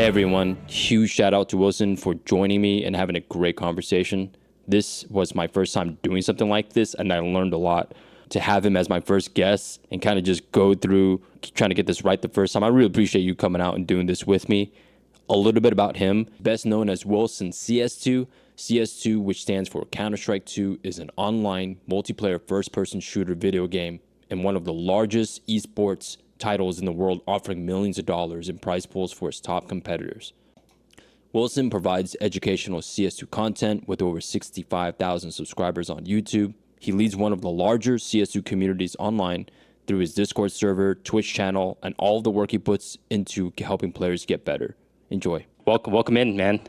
everyone, huge shout out to Wilson for joining me and having a great conversation. This was my first time doing something like this, and I learned a lot. To have him as my first guest and kind of just go through trying to get this right the first time, I really appreciate you coming out and doing this with me. A little bit about him, best known as Wilson CS2. CS2, which stands for Counter-Strike 2, is an online multiplayer first-person shooter video game and one of the largest esports titles in the world, offering millions of dollars in prize pools for its top competitors. Wilson provides educational CS2 content with over 65,000 subscribers on YouTube. He leads one of the larger CS2 communities online through his Discord server, Twitch channel, and all the work he puts into helping players get better. Enjoy. Welcome in, man.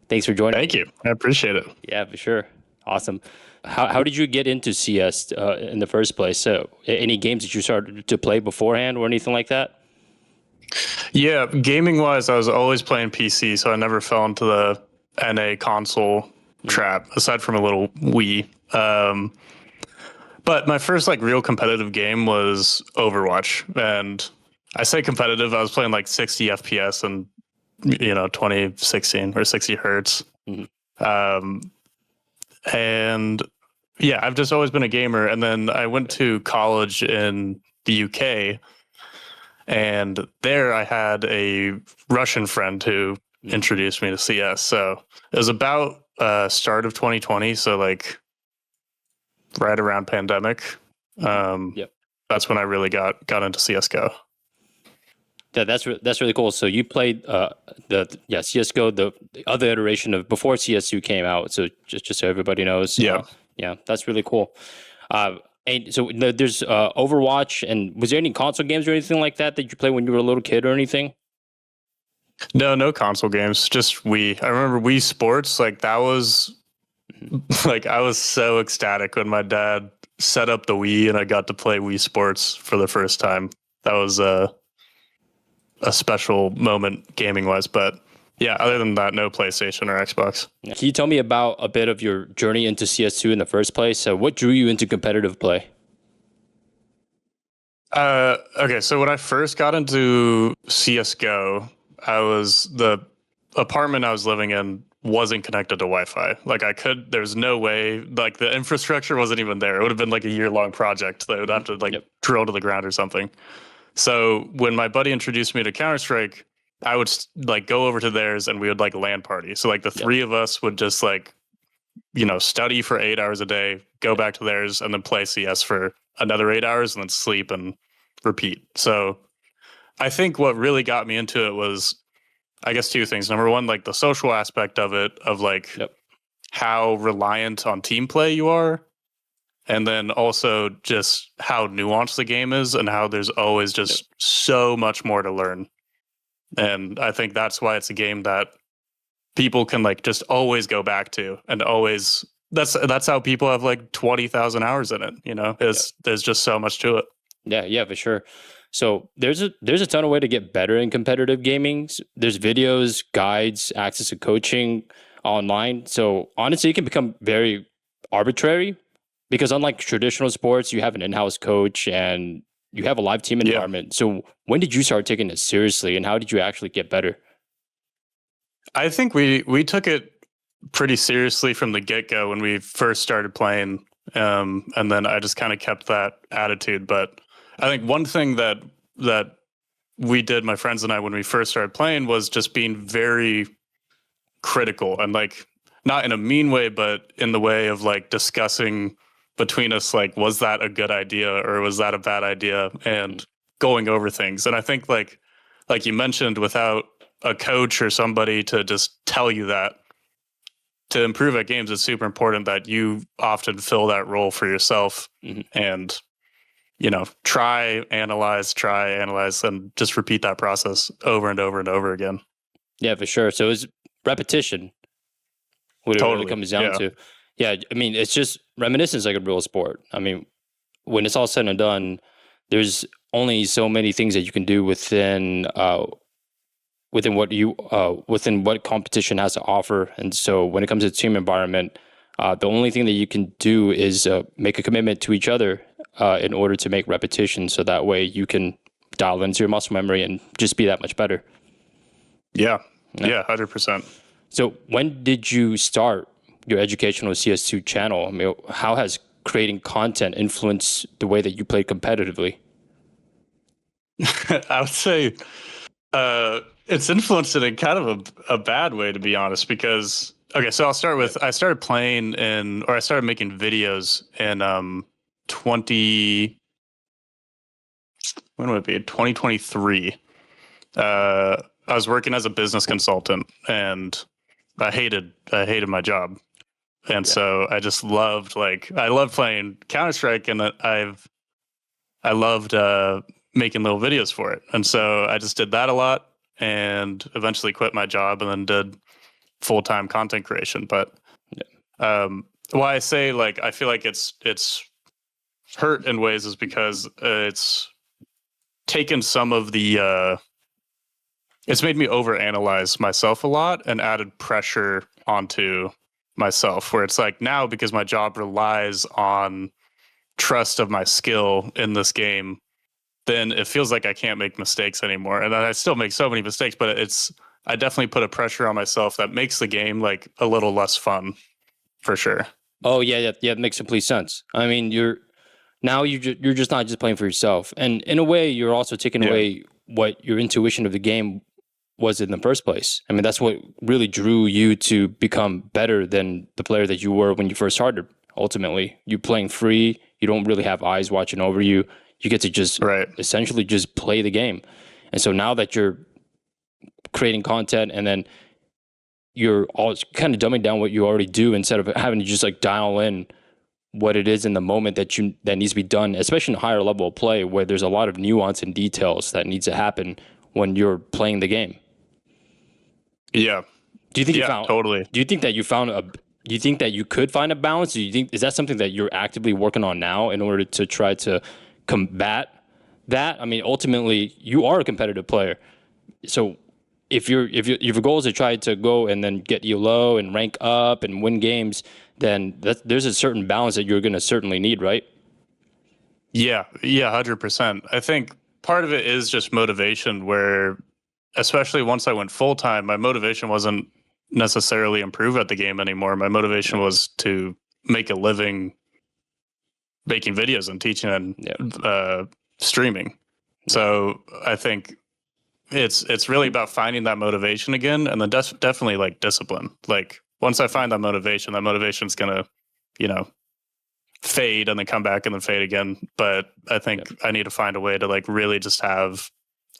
Thanks for joining. Thank you. I appreciate it. Yeah, for sure. Awesome. How did you get into CS in the first place? So any games that you started to play beforehand or anything like that? Yeah, gaming wise, I was always playing PC, so I never fell into the NA console trap, aside from a little Wii. But my first real competitive game was Overwatch, and I say competitive, I was playing 60 FPS and 2016 or 60 hertz. And yeah, I've just always been a gamer. And then I went to college in the UK, and there I had a Russian friend who introduced me to CS. So it was about start of 2020, so right around pandemic. That's when I really got into CS:GO. Yeah, that's really cool. So you played CS:GO, the other iteration of before CS2 came out. So just so everybody knows. Yeah, that's really cool. And so there's Overwatch, and was there any console games or anything like that you played when you were a little kid or anything? No console games, just Wii. I remember Wii Sports, that was I was so ecstatic when my dad set up the Wii and I got to play Wii Sports for the first time. That was a special moment gaming wise, but yeah, other than that, no PlayStation or Xbox. Can you tell me about a bit of your journey into CS2 in the first place? So what drew you into competitive play? Okay, so when I first got into CS:GO, the apartment I was living in wasn't connected to Wi-Fi. There's no way, the infrastructure wasn't even there. It would have been a year-long project that would have to drill to the ground or something. So when my buddy introduced me to Counter-Strike, I would go over to theirs and we would LAN party. So the three of us would just study for 8 hours a day, go back to theirs, and then play CS for another 8 hours and then sleep and repeat. So I think what really got me into it was, I guess, two things. Number one, the social aspect of it, of how reliant on team play you are. And then also just how nuanced the game is and how there's always just so much more to learn. And I think that's why it's a game that people can just always go back to, and always that's how people have 20,000 hours in it. There's just so much to it. Yeah, for sure. So there's a ton of way to get better in competitive gaming. There's videos, guides, access to coaching online. So honestly, it can become very arbitrary because unlike traditional sports, you have an in-house coach and you have a live team environment. So when did you start taking it seriously, and how did you actually get better? I think we took it pretty seriously from the get-go when we first started playing. And then I just kind of kept that attitude. But I think one thing that we did, my friends and I, when we first started playing, was just being very critical and not in a mean way, but in the way of discussing between us, was that a good idea or was that a bad idea, and going over things. And I think like you mentioned, without a coach or somebody to just tell you that, to improve at games, it's super important that you often fill that role for yourself and try, analyze, and just repeat that process over and over and over again. Yeah, for sure. So it's repetition, what it really comes down to. Yeah, I mean, it's just reminiscence like a real sport. I mean, when it's all said and done, there's only so many things that you can do within what competition has to offer. And so when it comes to team environment, the only thing that you can do is make a commitment to each other in order to make repetition, so that way you can dial into your muscle memory and just be that much better. Yeah. Yeah. 100%. So when did you start your educational CS2 channel? I mean, how has creating content influenced the way that you play competitively? I would say it's influenced it in kind of a bad way, to be honest, because okay, so I'll start with I started playing in or I started making videos in 20 when would it be 2023. I was working as a business consultant and I hated my job. And so I just loved I loved playing Counter-Strike and I loved making little videos for it. And so I just did that a lot and eventually quit my job and then did full-time content creation. But why I say I feel like it's hurt in ways is because it's taken some of the it's made me overanalyze myself a lot and added pressure onto myself where it's like now because my job relies on trust of my skill in this game, then it feels like I can't make mistakes anymore. And I still make so many mistakes, but I definitely put a pressure on myself that makes the game like a little less fun for sure. Oh yeah, it makes complete sense. I mean, you're just not just playing for yourself, and in a way, you're also taking away what your intuition of the game was in the first place. I mean, that's what really drew you to become better than the player that you were when you first started. Ultimately, you playing free, you don't really have eyes watching over you. You get to just essentially just play the game. And so now that you're creating content and then you're all kind of dumbing down what you already do instead of having to just like dial in what it is in the moment that needs to be done, especially in a higher level of play where there's a lot of nuance and details that needs to happen when you're playing the game. Yeah. Do you think you found totally? Do you think that do you think that you could find a balance? Is that something that you're actively working on now in order to try to combat that? I mean, ultimately, you are a competitive player. So if your goal is to try to go and then get ELO and rank up and win games, then there's a certain balance that you're going to certainly need, right? Yeah, 100%. I think part of it is just motivation where especially once I went full time, my motivation wasn't necessarily improve at the game anymore. My motivation was to make a living making videos and teaching and streaming. So I think it's really about finding that motivation again, and then definitely like discipline. Like once I find that motivation's gonna, fade and then come back and then fade again. But I think I need to find a way to like really just have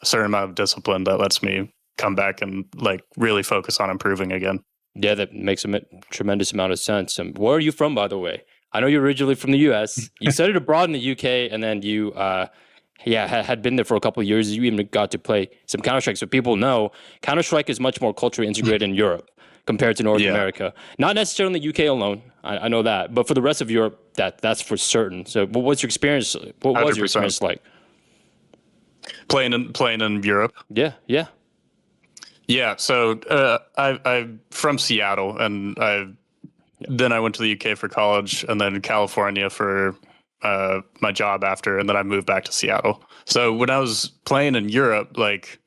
a certain amount of discipline that lets me come back and like really focus on improving again. Yeah, that makes a tremendous amount of sense. Where are you from, by the way? I know you're originally from the U.S. You studied abroad in the U.K. and then you, had been there for a couple of years. You even got to play some Counter-Strike. So people know Counter-Strike is much more culturally integrated in Europe compared to North America. Not necessarily in the UK alone. I know that, but for the rest of Europe, that's for certain. So, what was your experience? What was 100%. your experience like? Playing in Europe. Yeah. So I'm from Seattle, and then I went to the UK for college, and then California for my job after, and then I moved back to Seattle. So when I was playing in Europe, like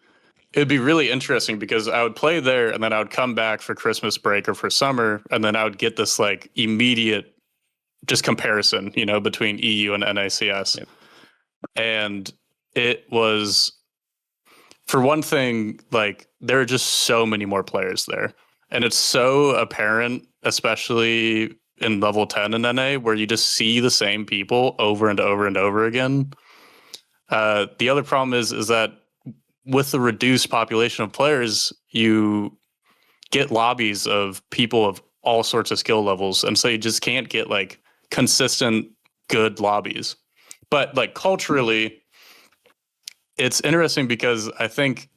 it'd be really interesting because I would play there, and then I would come back for Christmas break or for summer, and then I would get this like immediate just comparison, between EU and NACS, and it was. For one thing, like there are just so many more players there. And it's so apparent, especially in level 10 in NA, where you just see the same people over and over and over again. The other problem is that with the reduced population of players, you get lobbies of people of all sorts of skill levels. And so you just can't get like consistent good lobbies. But like culturally, it's interesting because I think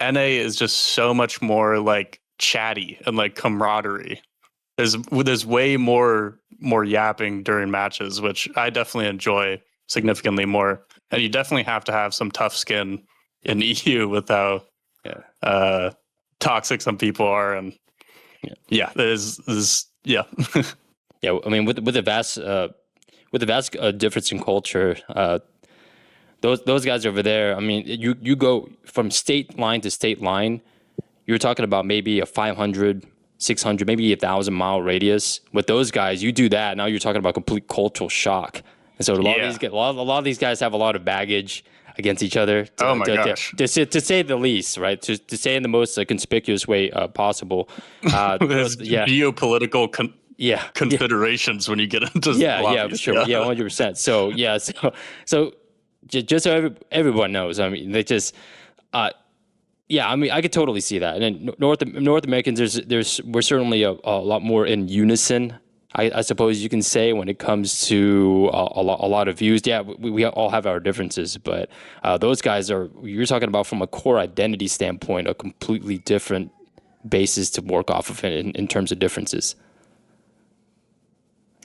NA is just so much more like chatty and like camaraderie. There's way more yapping during matches, which I definitely enjoy significantly more. And you definitely have to have some tough skin in EU with how toxic some people are, and there's yeah. I mean, with the vast difference in culture. Those guys over there, I mean, you go from state line to state line, you're talking about maybe a 500, 600, maybe 1,000-mile radius. With those guys, you do that, now you're talking about complete cultural shock. And so a lot of these guys have a lot of baggage against each other. Oh my gosh. To say the least, right? To say in the most conspicuous way possible. There's geopolitical considerations when you get into for sure. 100%. So just so everyone knows, I mean, they just I mean, I could totally see that. And then North Americans, we're certainly a lot more in unison, I suppose you can say, when it comes to a lot of views. Yeah, we all have our differences, but those guys you're talking about from a core identity standpoint, a completely different basis to work off of in terms of differences.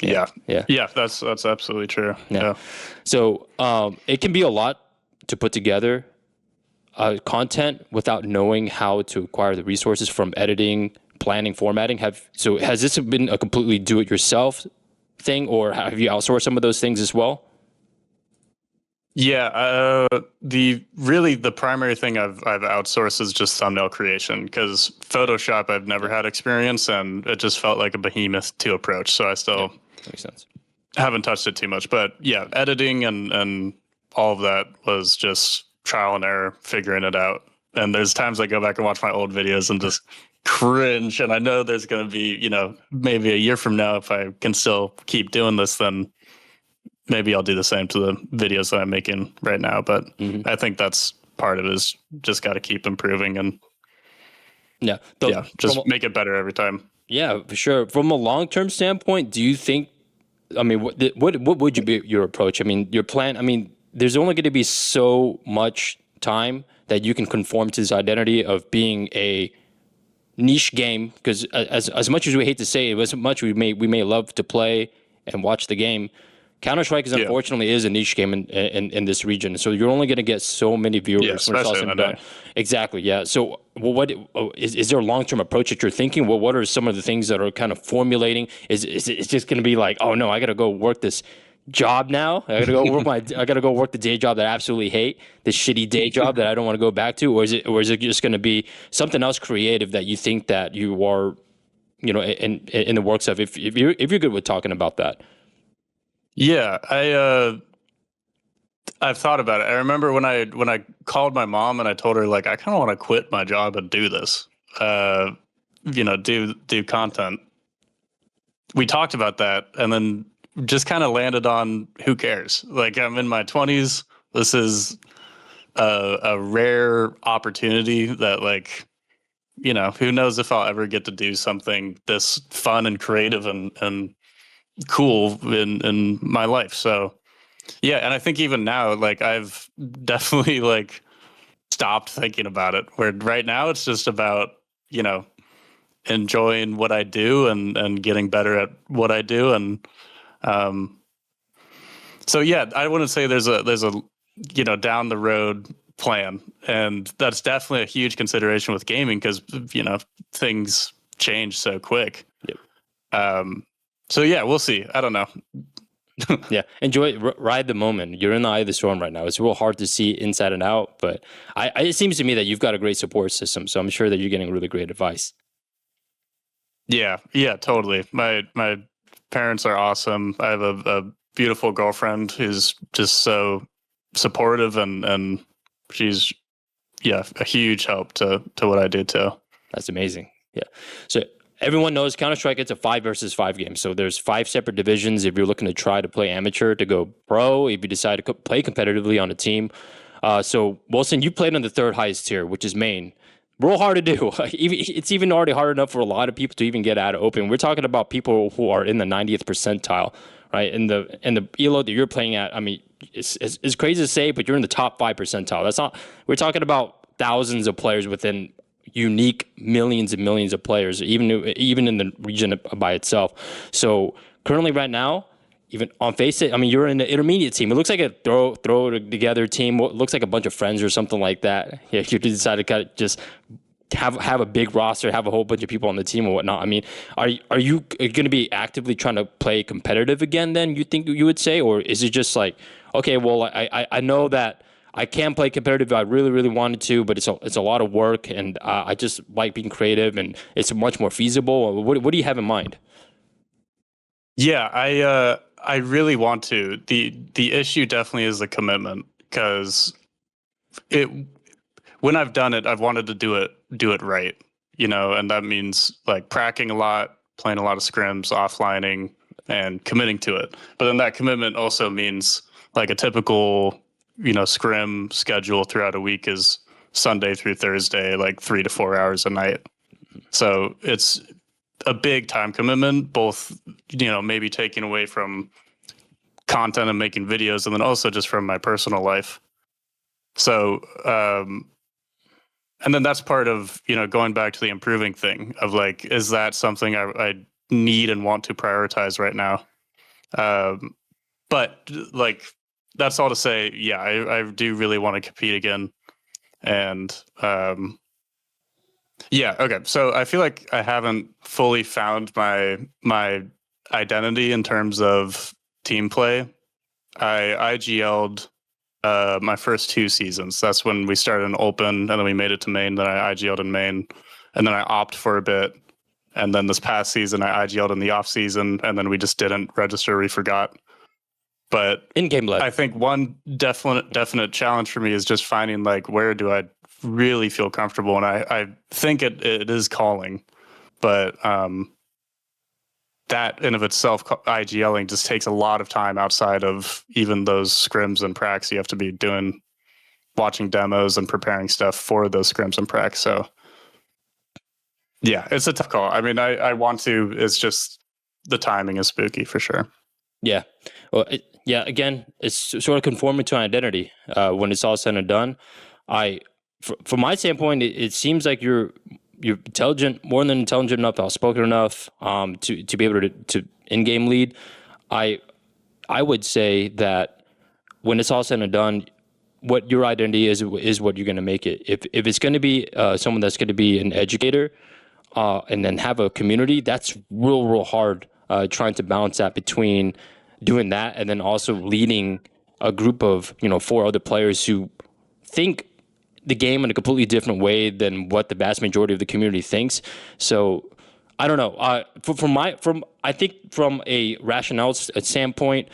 Yeah, that's absolutely true. Yeah. So it can be a lot to put together content without knowing how to acquire the resources from editing, planning, formatting. Has this been a completely do-it-yourself thing, or have you outsourced some of those things as well? Yeah, the primary thing I've outsourced is just thumbnail creation, because Photoshop I've never had experience, and it just felt like a behemoth to approach. So I still makes sense. Haven't touched it too much, but yeah, editing and all of that was just trial and error, figuring it out. And there's times I go back and watch my old videos and just cringe. And I know there's going to be, maybe a year from now, if I can still keep doing this, then maybe I'll do the same to the videos that I'm making right now. But I think that's part of it, is just got to keep improving and just make it better every time. Yeah, for sure. From a long-term standpoint, do you think, I mean, what would you be your approach? I mean, your plan, I mean, there's only going to be so much time that you can conform to this identity of being a niche game, because as much as we hate to say it, as much we may love to play and watch the game, Counter-Strike unfortunately is a niche game in this region. So you're only going to get so many viewers when it's all said and done. Exactly. Yeah. So what is there a long-term approach that you're thinking? Well, what are some of the things that are kind of formulating? Is it just going to be like, oh no, I got to go work this job now. I gotta go work the day job that I absolutely hate, this shitty day job that I don't want to go back to, or is it just going to be something else creative that you think that you are, in the works of? If you're good with talking about that. Yeah, I've thought about it. I remember when I called my mom and I told her, like, I kind of want to quit my job and do this, do content. We talked about that, and then just kind of landed on, who cares? Like, I'm in my 20s. This is a rare opportunity that, like, who knows if I'll ever get to do something this fun and creative and cool in my life. So yeah, and I think even now, like, I've definitely like stopped thinking about it, where right now it's just about, enjoying what I do and getting better at what I do. And so yeah, I wouldn't say there's a down the road plan, and that's definitely a huge consideration with gaming, because things change so quick. Yep. So yeah, we'll see. I don't know. Yeah, ride the moment. You're in the eye of the storm right now. It's real hard to see inside and out, but it seems to me that you've got a great support system, so I'm sure that you're getting really great advice. Yeah, totally. My parents are awesome. I have a beautiful girlfriend who's just so supportive, and she's a huge help to what I do too. That's amazing. Yeah. So everyone knows Counter-Strike, it's a 5 versus 5 game. So there's 5 separate divisions if you're looking to try to play amateur, to go pro, if you decide to play competitively on a team. So Wilson, you played on the 3rd highest tier, which is main. Real hard to do. It's even already hard enough for a lot of people to even get out of open. We're talking about people who are in the 90th percentile, right? And the elo that you're playing at, I mean, it's crazy to say, but you're in the top 5 percentile. That's not. We're talking about thousands of players within unique millions and millions of players, even in the region by itself. So currently, right now, even on face it, I mean, you're in the intermediate team. It looks like a throw together team. It looks like a bunch of friends or something like that. Yeah, you decide to kind of just have a big roster, have a whole bunch of people on the team and whatnot. I mean, are you going to be actively trying to play competitive again? Then you think you would say, or is it just like, okay, well, I know that I can play competitive. I really, really wanted to, but it's a lot of work, and I just like being creative, and it's much more feasible. What do you have in mind? Yeah, I really want to. The issue definitely is the commitment, because it when I've done it, I've wanted to do it right, and that means like practicing a lot, playing a lot of scrims, offlining, and committing to it. But then that commitment also means like a typical, scrim schedule throughout a week is Sunday through Thursday, like 3 to 4 hours a night. So it's a big time commitment, both, maybe taking away from content and making videos, and then also just from my personal life. So, and then that's part of, going back to the improving thing of like, is that something I need and want to prioritize right now? But like, that's all to say, yeah, I do really want to compete again. And yeah, okay. So I feel like I haven't fully found my identity in terms of team play. I IGL'd my first 2 seasons. That's when we started in open, and then we made it to main. Then I IGL'd in main, and then I opt for a bit. And then this past season, I IGL'd in the off season, and then we just didn't register. We forgot. But In-game lag. I think one definite challenge for me is just finding like, where do I really feel comfortable? And I think it is calling, but that in of itself, IGLing just takes a lot of time outside of even those scrims and pracs. You have to be watching demos and preparing stuff for those scrims and pracs. So yeah, it's a tough call. I mean, I want to, it's just the timing is spooky for sure. Yeah. Well, yeah, again, it's sort of conforming to an identity. When it's all said and done, from my standpoint, it seems like you're intelligent, more than intelligent enough, outspoken enough, to be able to in-game lead. I would say that when it's all said and done, what your identity is what you're going to make it. If it's going to be someone that's going to be an educator, and then have a community, that's real hard. Trying to balance that between doing that and then also leading a group of 4 other players who think the game in a completely different way than what the vast majority of the community thinks. So I don't know. I think from a rationale standpoint,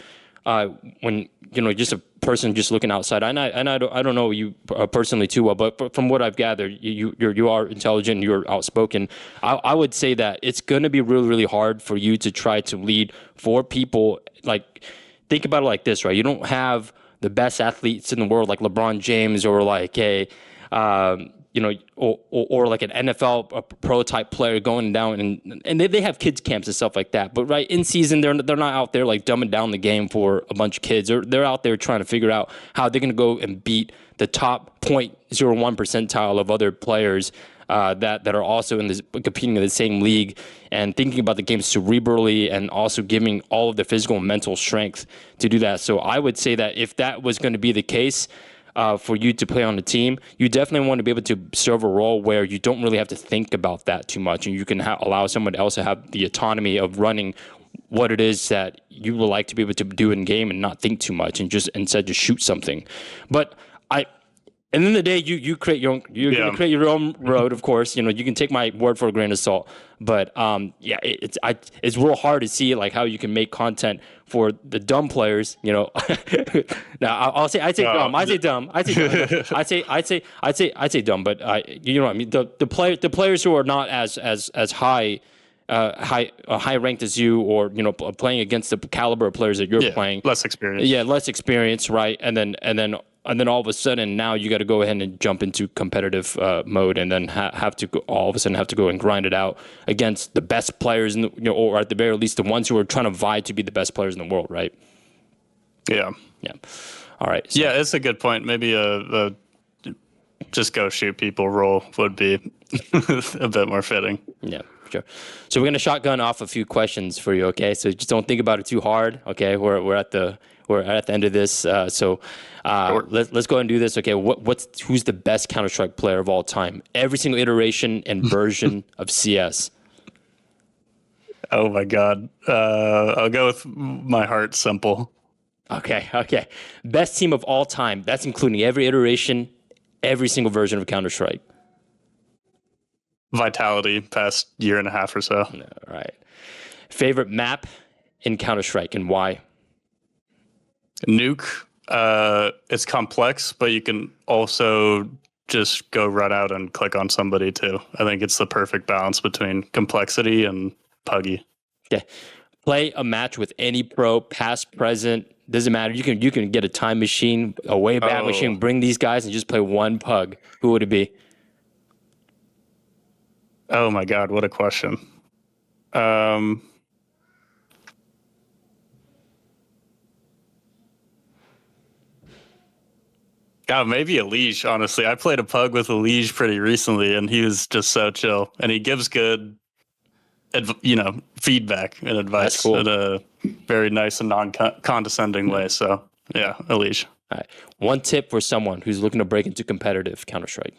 when just a person just looking outside, and I don't know you personally too well, but from what I've gathered, you are intelligent, you're outspoken. I would say that it's going to be really hard for you to try to lead 4 people. Like, think about it like this, right? You don't have the best athletes in the world like LeBron James or like a or like an NFL pro type player going down, and they have kids camps and stuff like that. But right in season, they're not out there like dumbing down the game for a bunch of kids. They're out there trying to figure out how they're going to go and beat the top 0.01 percentile of other players that are also competing in the same league, and thinking about the game cerebrally and also giving all of the physical and mental strength to do that. So I would say that if that was going to be the case, for you to play on the team, you definitely want to be able to serve a role where you don't really have to think about that too much, and you can allow someone else to have the autonomy of running what it is that you would like to be able to do in game and not think too much and just instead just shoot something. But at the end of the day, you create your own. You're gonna create your own road, of course. You can take my word for a grain of salt. But yeah, it's real hard to see like how you can make content for the dumb players. Now I say dumb. I say dumb. I say dumb. But you know what I mean. The players who are not as high. High ranked as you, or playing against the caliber of players that you're playing, less experience. Yeah, less experience, right? And then all of a sudden now you got to go ahead and jump into competitive mode, and then have to all of a sudden have to go and grind it out against the best players, or at the very least the ones who are trying to vie to be the best players in the world, right? Yeah. All right. So. Yeah, it's a good point. Maybe a just go shoot people role would be a bit more fitting. Yeah. Sure. So we're gonna shotgun off a few questions for you, okay? So just don't think about it too hard, okay? We're at the end of this, so Sure. let's go ahead and do this, okay? Who's the best Counter-Strike player of all time? Every single iteration and version of CS. Oh my God, I'll go with my heart simple. Okay. Best team of all time. That's including every iteration, every single version of Counter-Strike. Vitality, past year and a half or so. All right. Favorite map in Counter-Strike and why? Nuke, it's complex, but you can also just go run out and click on somebody too. I think it's the perfect balance between complexity and puggy. Okay. Play a match with any pro, past, present, doesn't matter. You can get a time machine, a way back machine, bring these guys and just play one pug. Who would it be? Oh my God, what a question. God, maybe a Liege, honestly. I played a pug with a Liege pretty recently, and he was just so chill. And he gives good, feedback and advice cool. in a very nice and non-condescending way. So, yeah, a Liege. All right. One tip for someone who's looking to break into competitive Counter-Strike.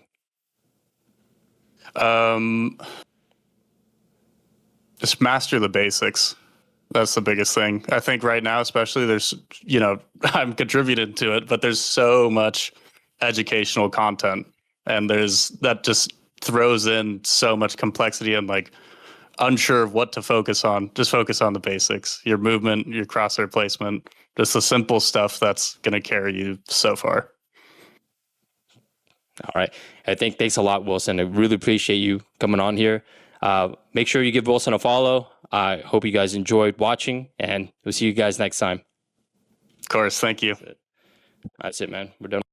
Just master the basics. That's the biggest thing. I think right now, especially, there's, I'm contributing to it, but there's so much educational content, and that just throws in so much complexity and like unsure of what to focus on. Just focus on the basics, your movement, your crosshair placement, just the simple stuff that's going to carry you so far. All right. Thanks a lot, Wilson. I really appreciate you coming on here. Make sure you give Wilson a follow. I hope you guys enjoyed watching, and we'll see you guys next time. Of course. Thank you. That's it, man. We're done.